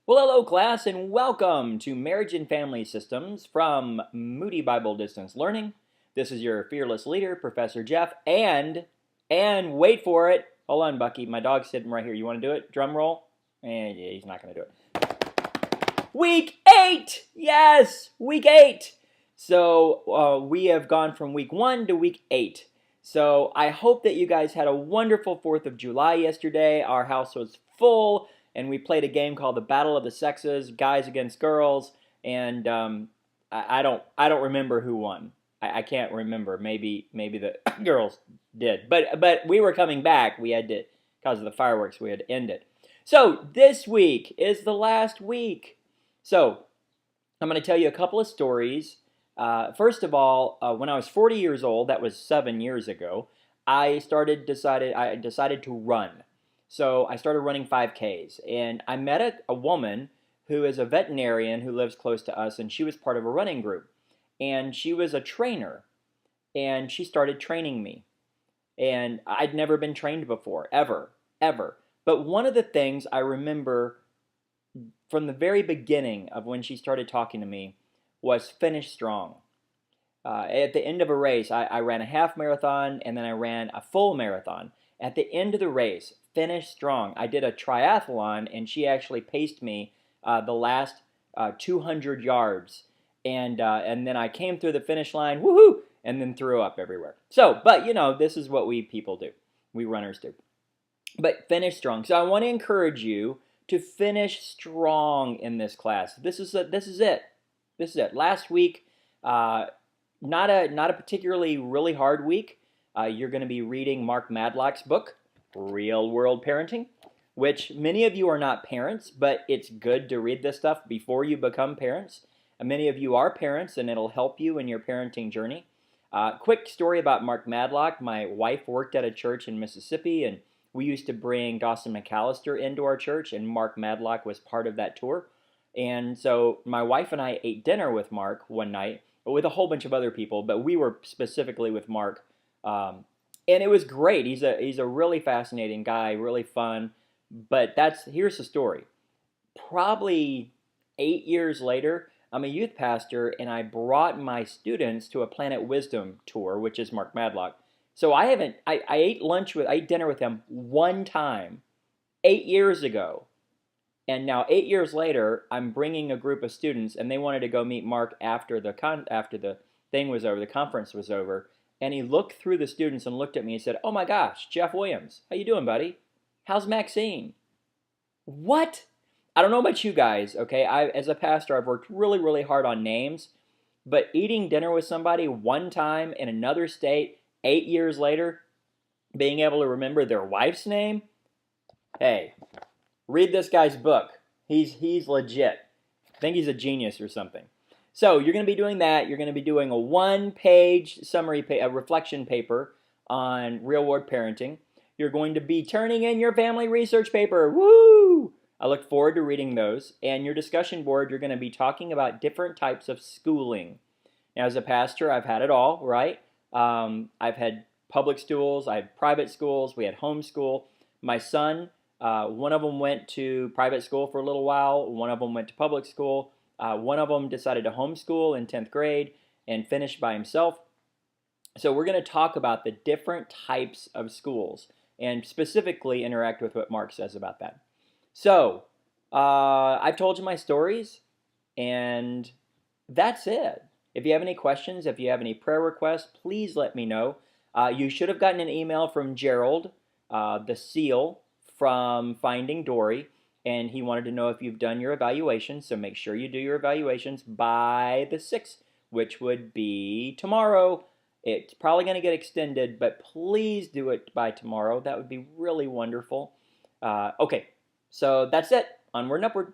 Well, hello, class, and welcome to Marriage and Family Systems from Moody Bible Distance Learning. This is your fearless leader, Professor Jeff, and wait for it. Hold on, Bucky. My dog's sitting right here. You want to do it? Drum roll. And yeah, he's not going to do it. Week 8! Yes! Week 8! So we have gone from week 1 to week 8. So I hope that you guys had a wonderful 4th of July yesterday. Our house was full, and we played a game called the Battle of the Sexes, guys against girls, and I don't remember who won. I can't remember. Maybe the girls did, but we were coming back. We had to, because of the fireworks, we had to end it. So this week is the last week. So I'm going to tell you a couple of stories. First of all, when I was 40 years old, that was 7 years ago, I decided to run. So I started running 5Ks, and I met a woman who is a veterinarian who lives close to us, and she was part of a running group. And she was a trainer, and she started training me. And I'd never been trained before, ever, ever. But one of the things I remember from the very beginning of when she started talking to me was finish strong. At the end of a race, I ran a half marathon and then I ran a full marathon. At the end of the race, finish strong. I did a triathlon and she actually paced me the last 200 yards. And then I came through the finish line, woohoo, and then threw up everywhere. So, but you know, this is what we people do. We runners do. But finish strong. So I want to encourage you to finish strong in this class. This is it. This is it. Last week, not a particularly really hard week. You're going to be reading Mark Madlock's book, Real World Parenting, which many of you are not parents, but it's good to read this stuff before you become parents. And many of you are parents, and it'll help you in your parenting journey. Quick story about Mark Madlock. My wife worked at a church in Mississippi, and we used to bring Dawson McAllister into our church, and Mark Madlock was part of that tour. And so my wife and I ate dinner with Mark one night, with a whole bunch of other people, but we were specifically with Mark. And it was great. He's a really fascinating guy, really fun. But here's the story. Probably 8 years later, I'm a youth pastor, and I brought my students to a Planet Wisdom tour, which is Mark Madlock. So I ate dinner with him one time 8 years ago. And now 8 years later, I'm bringing a group of students, and they wanted to go meet Mark after the thing was over, the conference was over. And he looked through the students and looked at me and said, "Oh my gosh, Jeff Williams, how you doing, buddy? How's Maxine?" What? I don't know about you guys, okay? As a pastor, I've worked really, really hard on names, but eating dinner with somebody one time in another state 8 years later, being able to remember their wife's name, hey, read this guy's book. He's legit. I think he's a genius or something. So you're going to be doing that. You're going to be doing a one-page summary, a reflection paper on real-world parenting. You're going to be turning in your family research paper. Woo! I look forward to reading those. And your discussion board, you're going to be talking about different types of schooling. Now, as a pastor, I've had it all, right? I've had public schools. I had private schools. We had homeschool. My son, one of them went to private school for a little while. One of them went to public school. One of them decided to homeschool in 10th grade and finish by himself. So we're going to talk about the different types of schools and specifically interact with what Mark says about that. So I've told you my stories, and that's it. If you have any questions, if you have any prayer requests, please let me know. You should have gotten an email from Gerald, the SEAL, from Finding Dory, and he wanted to know if you've done your evaluations, so make sure you do your evaluations by the 6th, which would be tomorrow. It's probably going to get extended, but please do it by tomorrow. That would be really wonderful. Okay, so that's it. Onward and upward.